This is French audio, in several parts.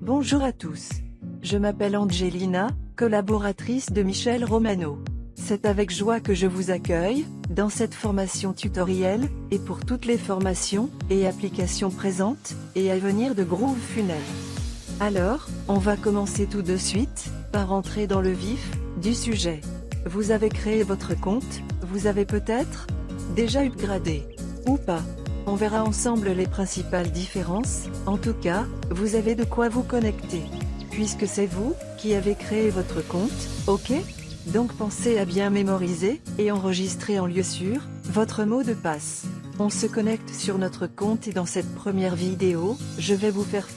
Bonjour à tous. Je m'appelle Angelina, collaboratrice de Michel Romano. C'est avec joie que je vous accueille, dans cette formation tutoriel, et pour toutes les formations, et applications présentes, et à venir de Groove Funnel. Alors, on va commencer tout de suite, par entrer dans le vif, du sujet. Vous avez créé votre compte, vous avez peut-être, déjà upgradé, ou pas. On verra ensemble les principales différences, en tout cas, vous avez de quoi vous connecter. Puisque c'est vous, qui avez créé votre compte, ok? Donc pensez à bien mémoriser, et enregistrer en lieu sûr, votre mot de passe. On se connecte sur notre compte et dans cette première vidéo, je vais vous faire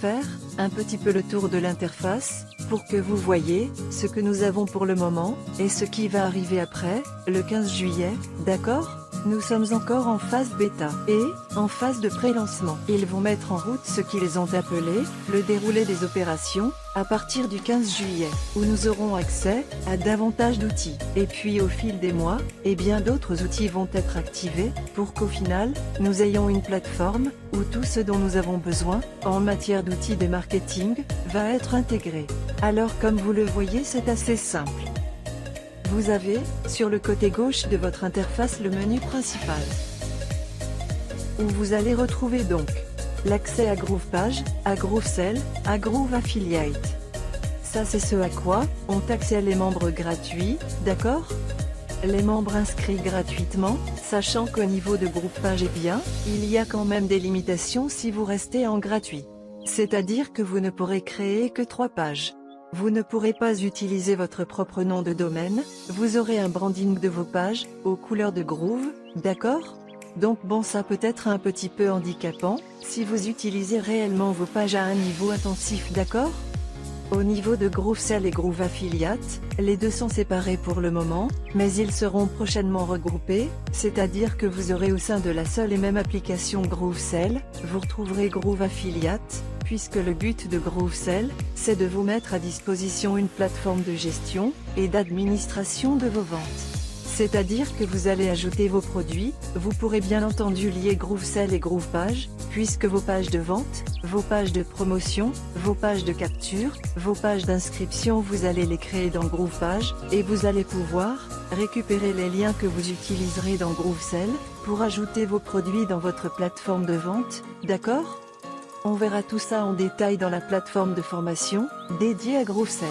un petit peu le tour de l'interface, pour que vous voyez, ce que nous avons pour le moment, et ce qui va arriver après, le 15 juillet, d'accord? Nous sommes encore en phase bêta, et, en phase de pré-lancement. Ils vont mettre en route ce qu'ils ont appelé, le déroulé des opérations, à partir du 15 juillet, où nous aurons accès, à davantage d'outils. Et puis au fil des mois, et bien d'autres outils vont être activés, pour qu'au final, nous ayons une plateforme, où tout ce dont nous avons besoin, en matière d'outils de marketing, va être intégré. Alors comme vous le voyez, c'est assez simple. Vous avez, sur le côté gauche de votre interface, le menu principal, où vous allez retrouver donc l'accès à GroovePage, à GrooveSell, à Groove Affiliate. Ça c'est ce à quoi ont accès les membres gratuits, d'accord? Les membres inscrits gratuitement, sachant qu'au niveau de GroovePage, eh bien, il y a quand même des limitations si vous restez en gratuit. C'est-à-dire que vous ne pourrez créer que 3 pages. Vous ne pourrez pas utiliser votre propre nom de domaine, vous aurez un branding de vos pages, aux couleurs de Groove, d'accord? Donc bon, ça peut être un petit peu handicapant, si vous utilisez réellement vos pages à un niveau intensif, d'accord? Au niveau de GrooveSell et Groove Affiliate, les deux sont séparés pour le moment, mais ils seront prochainement regroupés, c'est-à-dire que vous aurez au sein de la seule et même application GrooveSell, vous retrouverez Groove Affiliate, puisque le but de GrooveSell, c'est de vous mettre à disposition une plateforme de gestion, et d'administration de vos ventes. C'est-à-dire que vous allez ajouter vos produits, vous pourrez bien entendu lier GrooveSell et GroovePage, puisque vos pages de vente, vos pages de promotion, vos pages de capture, vos pages d'inscription, vous allez les créer dans GroovePage, et vous allez pouvoir récupérer les liens que vous utiliserez dans GrooveSell, pour ajouter vos produits dans votre plateforme de vente, d'accord? On verra tout ça en détail dans la plateforme de formation, dédiée à GrooveSell.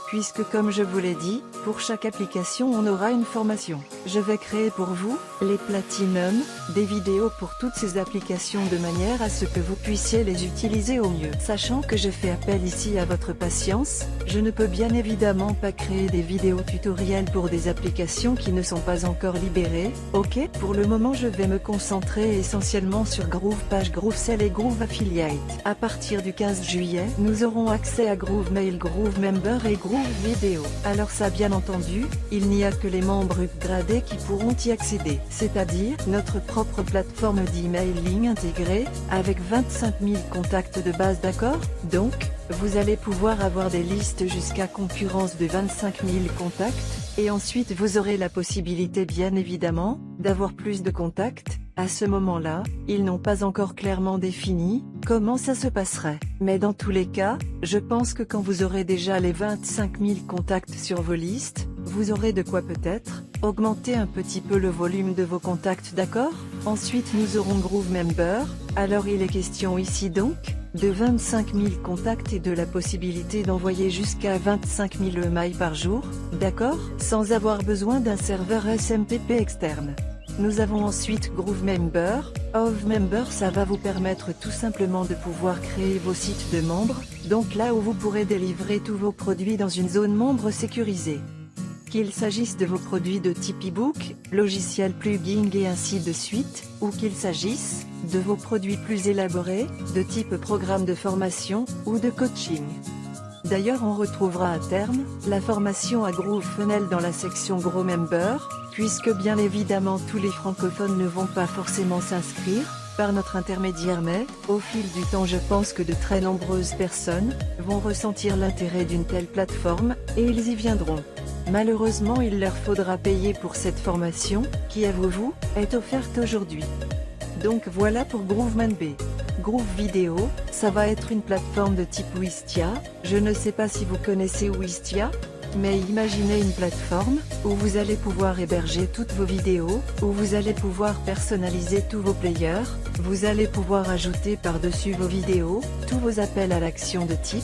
Puisque comme je vous l'ai dit, pour chaque application on aura une formation. Je vais créer pour vous, les Platinum, des vidéos pour toutes ces applications de manière à ce que vous puissiez les utiliser au mieux. Sachant que je fais appel ici à votre patience, je ne peux bien évidemment pas créer des vidéos tutoriels pour des applications qui ne sont pas encore libérées, ok? Pour le moment je vais me concentrer essentiellement sur GroovePage, GrooveSell et Groove Affiliate. À partir du 15 juillet, nous aurons accès à GrooveMail, GrooveMember et Groove Video. Alors ça bien entendu, il n'y a que les membres upgradés qui pourront y accéder. C'est-à-dire, notre propre plateforme d'emailing intégrée, avec 25 000 contacts de base, d'accord? Donc, vous allez pouvoir avoir des listes jusqu'à concurrence de 25 000 contacts, et ensuite vous aurez la possibilité bien évidemment, d'avoir plus de contacts. À ce moment-là, ils n'ont pas encore clairement défini comment ça se passerait. Mais dans tous les cas, je pense que quand vous aurez déjà les 25 000 contacts sur vos listes, vous aurez de quoi peut-être augmenter un petit peu le volume de vos contacts, d'accord? Ensuite nous aurons GrooveMember, alors il est question ici donc de 25 000 contacts et de la possibilité d'envoyer jusqu'à 25 000 emails par jour, d'accord? Sans avoir besoin d'un serveur SMTP externe. Nous avons ensuite GrooveMember. GrooveMember, ça va vous permettre tout simplement de pouvoir créer vos sites de membres, donc là où vous pourrez délivrer tous vos produits dans une zone membre sécurisée. Qu'il s'agisse de vos produits de type e-book, logiciel, plugin et ainsi de suite, ou qu'il s'agisse de vos produits plus élaborés, de type programme de formation, ou de coaching. D'ailleurs on retrouvera à terme, la formation à Groove Funnel dans la section GrooveMember, puisque bien évidemment tous les francophones ne vont pas forcément s'inscrire, par notre intermédiaire, mais, au fil du temps, je pense que de très nombreuses personnes vont ressentir l'intérêt d'une telle plateforme, et ils y viendront. Malheureusement, il leur faudra payer pour cette formation, qui, avouez-vous, est offerte aujourd'hui. Donc voilà pour Grooveman B. Groove Vidéo, ça va être une plateforme de type Wistia. Je ne sais pas si vous connaissez Wistia, mais imaginez une plateforme où vous allez pouvoir héberger toutes vos vidéos, où vous allez pouvoir personnaliser tous vos players, vous allez pouvoir ajouter par-dessus vos vidéos tous vos appels à l'action de type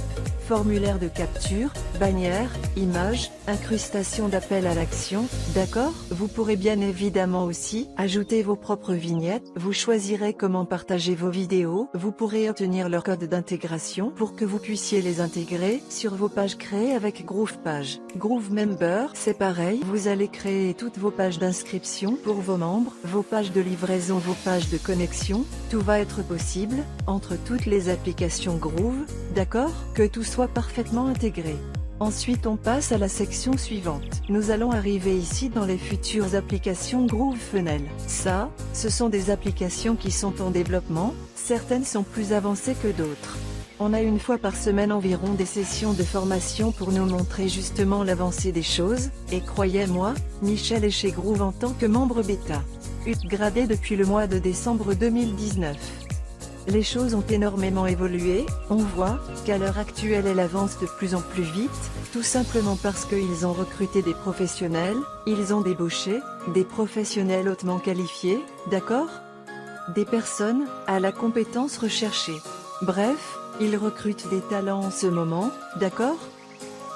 formulaire de capture, bannière, images, incrustation d'appels à l'action, d'accord? Vous pourrez bien évidemment aussi ajouter vos propres vignettes, vous choisirez comment partager vos vidéos, vous pourrez obtenir leur code d'intégration pour que vous puissiez les intégrer sur vos pages créées avec GroovePage. GrooveMember, c'est pareil, vous allez créer toutes vos pages d'inscription pour vos membres, vos pages de livraison, vos pages de connexion, tout va être possible entre toutes les applications Groove, d'accord? Que tout soit parfaitement intégré. Ensuite on passe à la section suivante. Nous allons arriver ici dans les futures applications GrooveFunnel. Ça, ce sont des applications qui sont en développement, certaines sont plus avancées que d'autres. On a une fois par semaine environ des sessions de formation pour nous montrer justement l'avancée des choses, et croyez-moi, Michel est chez Groove en tant que membre bêta. Upgradé depuis le mois de décembre 2019. Les choses ont énormément évolué, on voit qu'à l'heure actuelle elle avance de plus en plus vite, tout simplement parce qu'ils ont recruté des professionnels, ils ont débauché des professionnels hautement qualifiés, d'accord? Des personnes à la compétence recherchée. Bref, ils recrutent des talents en ce moment, d'accord?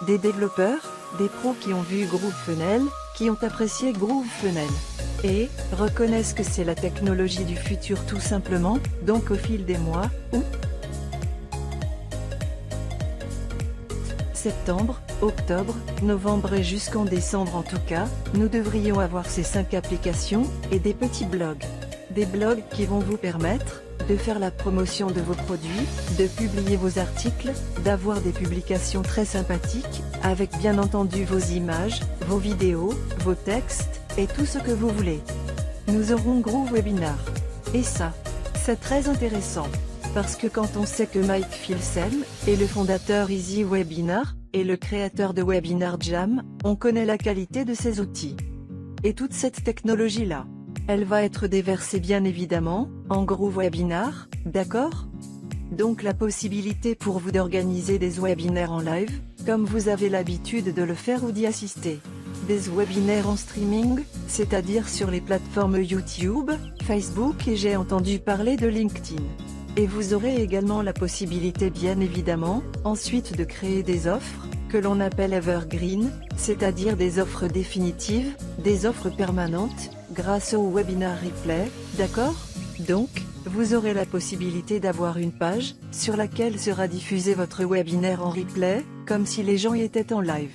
Des développeurs, des pros qui ont vu GrooveFunnel, qui ont apprécié GrooveFunnel. Et reconnaissent que c'est la technologie du futur tout simplement, donc au fil des mois, septembre, octobre, novembre et jusqu'en décembre en tout cas, nous devrions avoir ces 5 applications, et des petits blogs. Des blogs qui vont vous permettre de faire la promotion de vos produits, de publier vos articles, d'avoir des publications très sympathiques, avec bien entendu vos images, vos vidéos, vos textes, et tout ce que vous voulez. Nous aurons GrooveWebinar. Et ça, c'est très intéressant. Parce que quand on sait que Mike Filsen est le fondateur Easy Webinar, et le créateur de Webinar Jam, on connaît la qualité de ces outils. Et toute cette technologie-là, elle va être déversée bien évidemment, en GrooveWebinar, d'accord? Donc la possibilité pour vous d'organiser des webinaires en live, comme vous avez l'habitude de le faire ou d'y assister. Des webinaires en streaming, c'est-à-dire sur les plateformes YouTube, Facebook et j'ai entendu parler de LinkedIn. Et vous aurez également la possibilité bien évidemment, ensuite de créer des offres, que l'on appelle Evergreen, c'est-à-dire des offres définitives, des offres permanentes, grâce au Webinar Replay, d'accord? Donc, vous aurez la possibilité d'avoir une page, sur laquelle sera diffusé votre webinaire en replay, comme si les gens y étaient en live.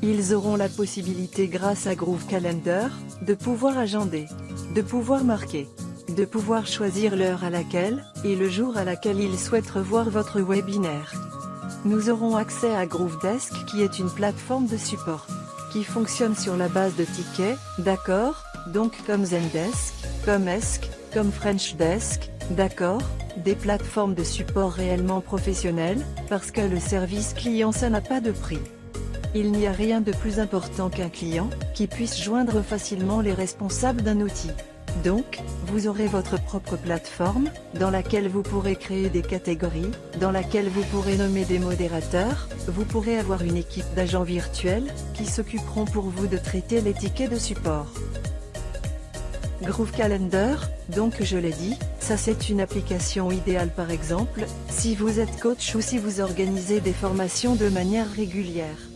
Ils auront la possibilité grâce à Groove Calendar, de pouvoir agender, de pouvoir marquer, de pouvoir choisir l'heure à laquelle, et le jour à laquelle ils souhaitent revoir votre webinaire. Nous aurons accès à GrooveDesk qui est une plateforme de support, qui fonctionne sur la base de tickets, d'accord, donc comme Zendesk, comme Esk, comme FrenchDesk, d'accord, des plateformes de support réellement professionnelles, parce que le service client ça n'a pas de prix. Il n'y a rien de plus important qu'un client, qui puisse joindre facilement les responsables d'un outil. Donc, vous aurez votre propre plateforme, dans laquelle vous pourrez créer des catégories, dans laquelle vous pourrez nommer des modérateurs, vous pourrez avoir une équipe d'agents virtuels, qui s'occuperont pour vous de traiter les tickets de support. Groove Calendar, donc je l'ai dit, ça c'est une application idéale par exemple, si vous êtes coach ou si vous organisez des formations de manière régulière.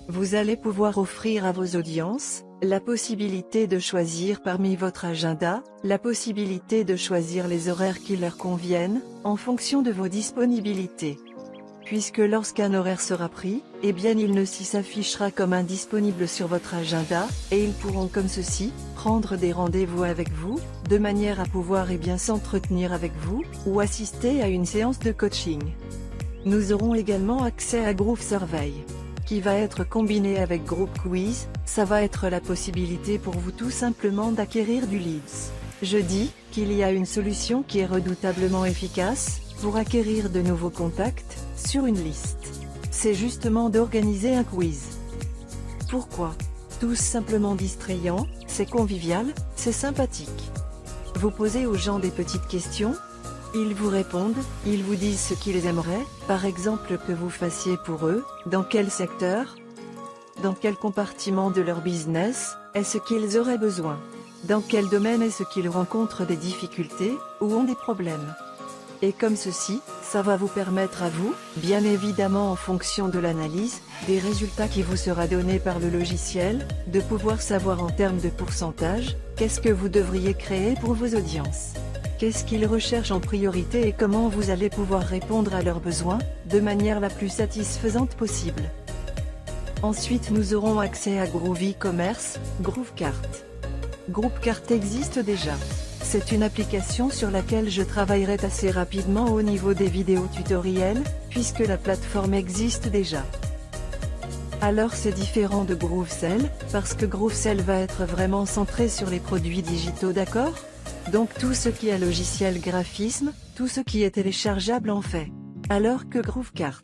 Vous allez pouvoir offrir à vos audiences, la possibilité de choisir parmi votre agenda, la possibilité de choisir les horaires qui leur conviennent, en fonction de vos disponibilités. Puisque lorsqu'un horaire sera pris, eh bien il ne s'y s'affichera comme indisponible sur votre agenda, et ils pourront comme ceci, prendre des rendez-vous avec vous, de manière à pouvoir s'entretenir avec vous, ou assister à une séance de coaching. Nous aurons également accès à Groove Survey, qui va être combiné avec Groove Quiz, ça va être la possibilité pour vous tout simplement d'acquérir du leads. Je dis qu'il y a une solution qui est redoutablement efficace pour acquérir de nouveaux contacts sur une liste. C'est justement d'organiser un quiz. Pourquoi? Tout simplement distrayant, c'est convivial, c'est sympathique. Vous posez aux gens des petites questions, ils vous répondent, ils vous disent ce qu'ils aimeraient, par exemple que vous fassiez pour eux, dans quel secteur, dans quel compartiment de leur business, est-ce qu'ils auraient besoin, dans quel domaine est-ce qu'ils rencontrent des difficultés, ou ont des problèmes. Et comme ceci, ça va vous permettre à vous, bien évidemment en fonction de l'analyse, des résultats qui vous sera donné par le logiciel, de pouvoir savoir en termes de pourcentage, qu'est-ce que vous devriez créer pour vos audiences. Qu'est-ce qu'ils recherchent en priorité et comment vous allez pouvoir répondre à leurs besoins, de manière la plus satisfaisante possible. Ensuite nous aurons accès à Groovy Commerce, GrooveCart. GrooveCart existe déjà. C'est une application sur laquelle je travaillerai assez rapidement au niveau des vidéos tutoriels, puisque la plateforme existe déjà. Alors c'est différent de GrooveSell, parce que GrooveSell va être vraiment centré sur les produits digitaux, d'accord? Donc tout ce qui est logiciel graphisme, tout ce qui est téléchargeable en fait. Alors que GrooveCart,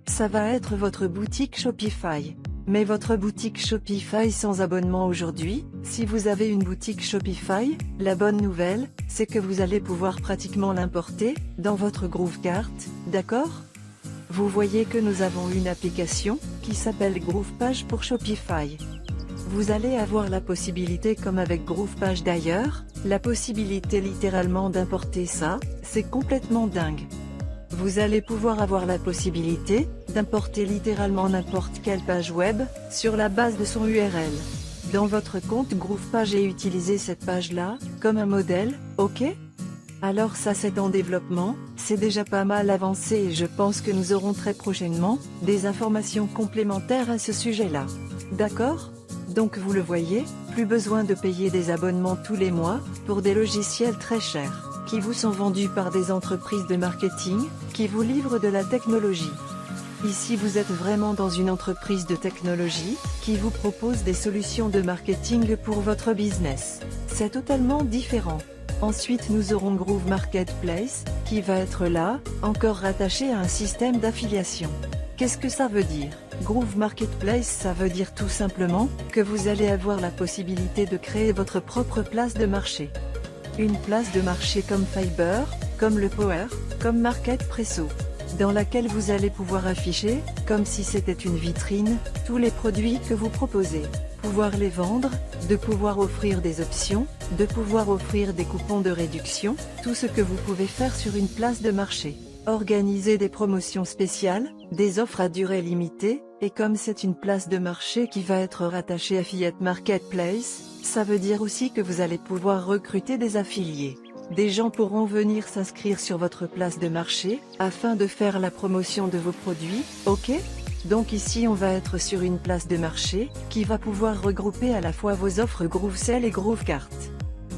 ça va être votre boutique Shopify. Mais votre boutique Shopify sans abonnement aujourd'hui, si vous avez une boutique Shopify, la bonne nouvelle, c'est que vous allez pouvoir pratiquement l'importer dans votre GrooveCart, d'accord? Vous voyez que nous avons une application qui s'appelle GroovePage pour Shopify. Vous allez avoir la possibilité, comme avec GroovePage d'ailleurs, la possibilité littéralement d'importer ça, c'est complètement dingue. Vous allez pouvoir avoir la possibilité d'importer littéralement n'importe quelle page web, sur la base de son URL. Dans votre compte GroovePage et utiliser cette page-là, comme un modèle, ok? Alors ça c'est en développement, c'est déjà pas mal avancé et je pense que nous aurons très prochainement, des informations complémentaires à ce sujet-là. D'accord? Donc vous le voyez, plus besoin de payer des abonnements tous les mois, pour des logiciels très chers, qui vous sont vendus par des entreprises de marketing, qui vous livrent de la technologie. Ici vous êtes vraiment dans une entreprise de technologie, qui vous propose des solutions de marketing pour votre business. C'est totalement différent. Ensuite nous aurons Groove Marketplace, qui va être là, encore rattaché à un système d'affiliation. Qu'est-ce que ça veut dire? Groove Marketplace, ça veut dire tout simplement, que vous allez avoir la possibilité de créer votre propre place de marché. Une place de marché comme Fiverr, comme le Power, comme Marketpresso, dans laquelle vous allez pouvoir afficher, comme si c'était une vitrine, tous les produits que vous proposez, pouvoir les vendre, de pouvoir offrir des options, de pouvoir offrir des coupons de réduction, tout ce que vous pouvez faire sur une place de marché. Organiser des promotions spéciales, des offres à durée limitée, et comme c'est une place de marché qui va être rattachée à Fiat Marketplace, ça veut dire aussi que vous allez pouvoir recruter des affiliés. Des gens pourront venir s'inscrire sur votre place de marché, afin de faire la promotion de vos produits, ok? Donc ici on va être sur une place de marché, qui va pouvoir regrouper à la fois vos offres GrooveSell et GrooveCart.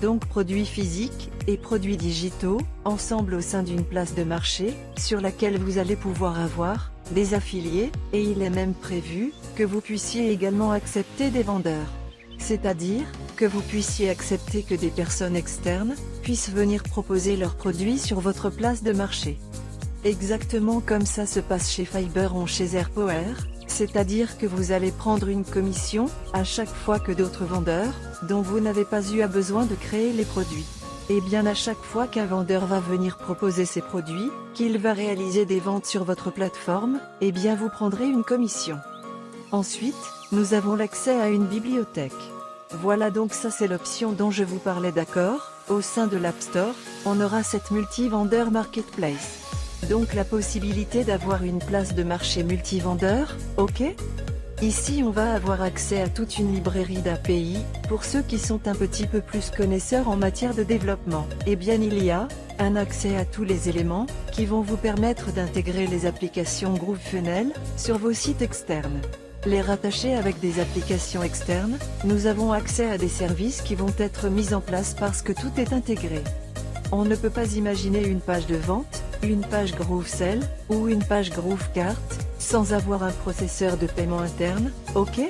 Donc produits physiques, et produits digitaux, ensemble au sein d'une place de marché, sur laquelle vous allez pouvoir avoir, des affiliés, et il est même prévu, que vous puissiez également accepter des vendeurs. C'est-à-dire, que vous puissiez accepter que des personnes externes, puissent venir proposer leurs produits sur votre place de marché. Exactement comme ça se passe chez Fiverr ou chez AirPower, c'est-à-dire que vous allez prendre une commission, à chaque fois que d'autres vendeurs, dont vous n'avez pas eu besoin de créer les produits. Et bien à chaque fois qu'un vendeur va venir proposer ses produits, qu'il va réaliser des ventes sur votre plateforme, et bien vous prendrez une commission. Ensuite, nous avons l'accès à une bibliothèque. Voilà donc ça c'est l'option dont je vous parlais, d'accord? Au sein de l'App Store, on aura cette multi-vendeur marketplace. Donc la possibilité d'avoir une place de marché multi-vendeur, ok? Ici on va avoir accès à toute une librairie d'API, pour ceux qui sont un petit peu plus connaisseurs en matière de développement. Et bien il y a, un accès à tous les éléments, qui vont vous permettre d'intégrer les applications GrooveFunnel, sur vos sites externes. Les rattacher avec des applications externes, nous avons accès à des services qui vont être mis en place parce que tout est intégré. On ne peut pas imaginer une page de vente, une page GrooveSell, ou une page GrooveCart, sans avoir un processeur de paiement interne, ok?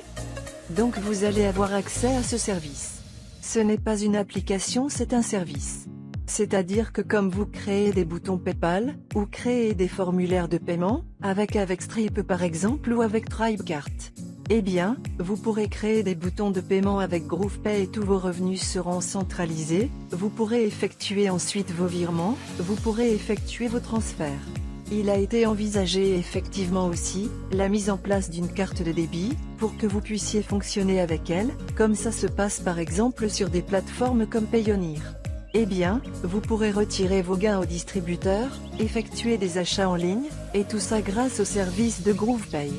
Donc vous allez avoir accès à ce service. Ce n'est pas une application, c'est un service. C'est-à-dire que comme vous créez des boutons PayPal, ou créez des formulaires de paiement, avec Stripe par exemple ou avec Tribecart. Eh bien, vous pourrez créer des boutons de paiement avec GroovePay et tous vos revenus seront centralisés, vous pourrez effectuer ensuite vos virements, vous pourrez effectuer vos transferts. Il a été envisagé effectivement aussi, la mise en place d'une carte de débit, pour que vous puissiez fonctionner avec elle, comme ça se passe par exemple sur des plateformes comme Payoneer. Eh bien, vous pourrez retirer vos gains au distributeur, effectuer des achats en ligne, et tout ça grâce au service de GroovePay.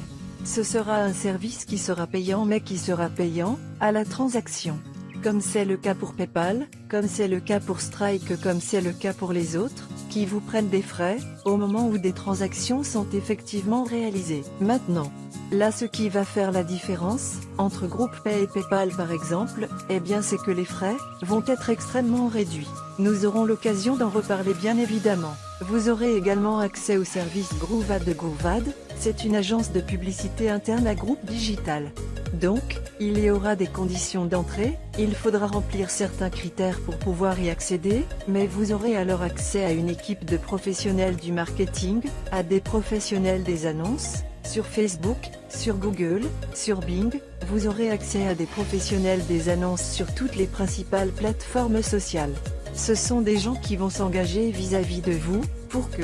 Ce sera un service qui sera payant mais qui sera payant, à la transaction. Comme c'est le cas pour PayPal, comme c'est le cas pour Stripe, comme c'est le cas pour les autres, qui vous prennent des frais, au moment où des transactions sont effectivement réalisées. Maintenant, là ce qui va faire la différence, entre GroovePay et PayPal par exemple, eh bien c'est que les frais, vont être extrêmement réduits. Nous aurons l'occasion d'en reparler bien évidemment. Vous aurez également accès au service GrooveAd de GrooveAd, c'est une agence de publicité interne à Groupe Digital. Donc, il y aura des conditions d'entrée, il faudra remplir certains critères pour pouvoir y accéder, mais vous aurez alors accès à une équipe de professionnels du marketing, à des professionnels des annonces, sur Facebook, sur Google, sur Bing, vous aurez accès à des professionnels des annonces sur toutes les principales plateformes sociales. Ce sont des gens qui vont s'engager vis-à-vis de vous, pour que,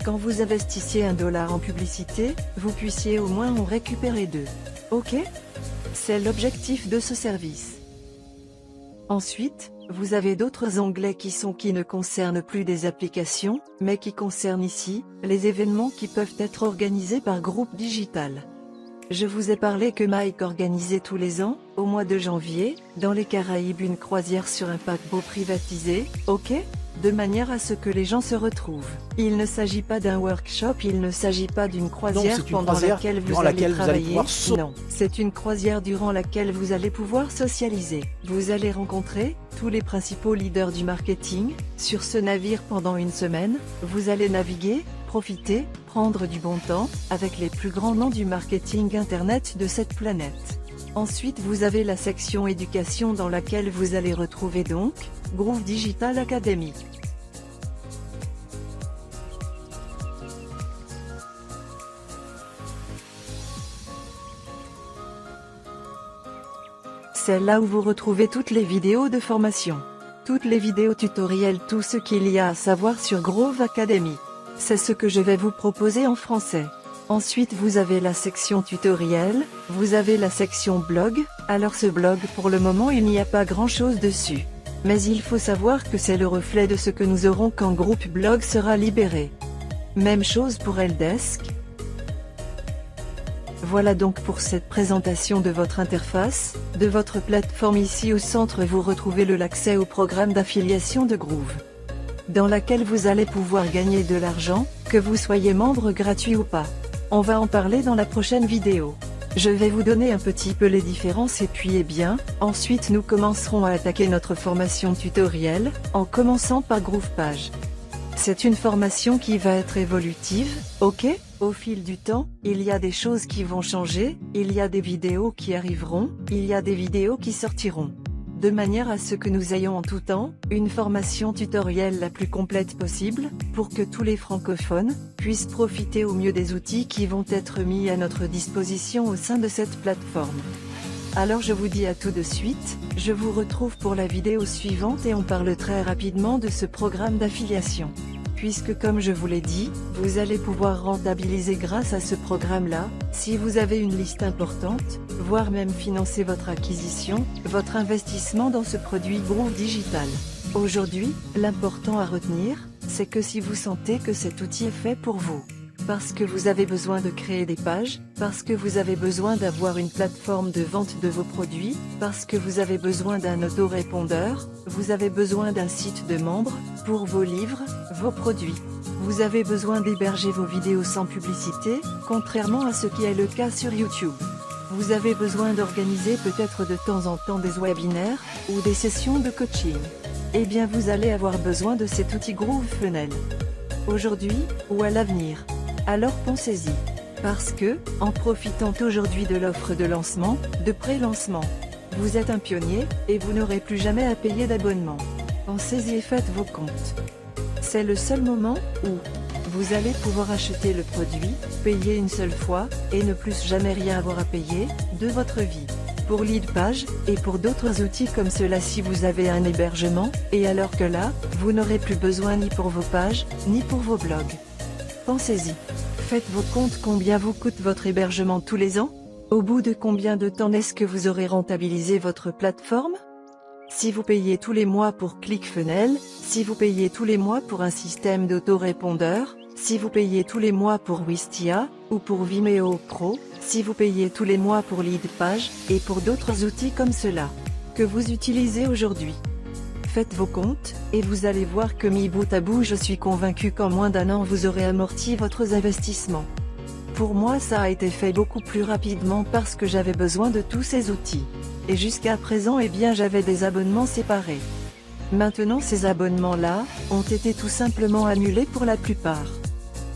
quand vous investissiez $1 en publicité, vous puissiez au moins en récupérer 2. Ok? C'est l'objectif de ce service. Ensuite, vous avez d'autres onglets qui ne concernent plus des applications, mais qui concernent ici, les événements qui peuvent être organisés par Groupe Digital. Je vous ai parlé que Mike organisait tous les ans, au mois de janvier, dans les Caraïbes une croisière sur un paquebot privatisé, ok? De manière à ce que les gens se retrouvent. Il ne s'agit pas d'un workshop, il ne s'agit pas d'une croisière pendant laquelle vous allez travailler. Non, c'est une croisière durant laquelle vous allez pouvoir socialiser. Vous allez rencontrer tous les principaux leaders du marketing sur ce navire pendant une semaine. Vous allez naviguer, profiter, prendre du bon temps avec les plus grands noms du marketing internet de cette planète. Ensuite vous avez la section éducation dans laquelle vous allez retrouver donc Groove Digital Academy. C'est là où vous retrouvez toutes les vidéos de formation. Toutes les vidéos tutoriels, tout ce qu'il y a à savoir sur Groove Academy. C'est ce que je vais vous proposer en français. Ensuite vous avez la section tutoriel, vous avez la section blog, alors ce blog pour le moment il n'y a pas grand chose dessus. Mais il faut savoir que c'est le reflet de ce que nous aurons quand Groupe Blog sera libéré. Même chose pour Helpdesk. Voilà donc pour cette présentation de votre interface, de votre plateforme. Ici au centre vous retrouvez l'accès au programme d'affiliation de Groove, dans laquelle vous allez pouvoir gagner de l'argent, que vous soyez membre gratuit ou pas. On va en parler dans la prochaine vidéo. Je vais vous donner un petit peu les différences et puis ensuite nous commencerons à attaquer notre formation tutoriel, en commençant par GroovePage. C'est une formation qui va être évolutive, ok? Au fil du temps, il y a des choses qui vont changer, il y a des vidéos qui arriveront, il y a des vidéos qui sortiront. De manière à ce que nous ayons en tout temps, une formation tutorielle la plus complète possible, pour que tous les francophones puissent profiter au mieux des outils qui vont être mis à notre disposition au sein de cette plateforme. Alors je vous dis à tout de suite, je vous retrouve pour la vidéo suivante et on parle très rapidement de ce programme d'affiliation. Puisque comme je vous l'ai dit, vous allez pouvoir rentabiliser grâce à ce programme-là, si vous avez une liste importante, voire même financer votre acquisition, votre investissement dans ce produit Groove Digital. Aujourd'hui, l'important à retenir, c'est que si vous sentez que cet outil est fait pour vous, parce que vous avez besoin de créer des pages, parce que vous avez besoin d'avoir une plateforme de vente de vos produits, parce que vous avez besoin d'un autorépondeur, vous avez besoin d'un site de membres, pour vos livres, vos produits. Vous avez besoin d'héberger vos vidéos sans publicité, contrairement à ce qui est le cas sur YouTube. Vous avez besoin d'organiser peut-être de temps en temps des webinaires, ou des sessions de coaching. Eh bien vous allez avoir besoin de cet outil Groove Funnel. Aujourd'hui, ou à l'avenir. Alors pensez-y. Parce que, en profitant aujourd'hui de l'offre de lancement, de pré-lancement, vous êtes un pionnier, et vous n'aurez plus jamais à payer d'abonnement. Pensez-y et faites vos comptes. C'est le seul moment où vous allez pouvoir acheter le produit, payer une seule fois, et ne plus jamais rien avoir à payer, de votre vie. Pour Leadpage, et pour d'autres outils comme cela si vous avez un hébergement, et alors que là, vous n'aurez plus besoin ni pour vos pages, ni pour vos blogs. Pensez-y. Faites vos comptes combien vous coûte votre hébergement tous les ans? Au bout de combien de temps est-ce que vous aurez rentabilisé votre plateforme? Si vous payez tous les mois pour ClickFunnels, si vous payez tous les mois pour un système d'autorépondeur, si vous payez tous les mois pour Wistia, ou pour Vimeo Pro, si vous payez tous les mois pour Leadpage, et pour d'autres outils comme cela, que vous utilisez aujourd'hui. Faites vos comptes, et vous allez voir que mis bout à bout je suis convaincu qu'en moins d'un an vous aurez amorti votre investissement. Pour moi ça a été fait beaucoup plus rapidement parce que j'avais besoin de tous ces outils. Et jusqu'à présent j'avais des abonnements séparés. Maintenant ces abonnements-là, ont été tout simplement annulés pour la plupart.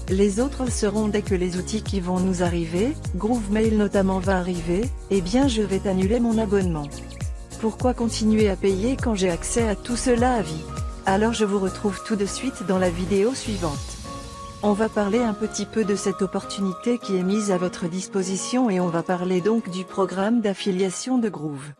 Les autres seront dès que les outils qui vont nous arriver, GrooveMail notamment va arriver, je vais annuler mon abonnement. Pourquoi continuer à payer quand j'ai accès à tout cela à vie? Alors je vous retrouve tout de suite dans la vidéo suivante. On va parler un petit peu de cette opportunité qui est mise à votre disposition et on va parler donc du programme d'affiliation de Groove.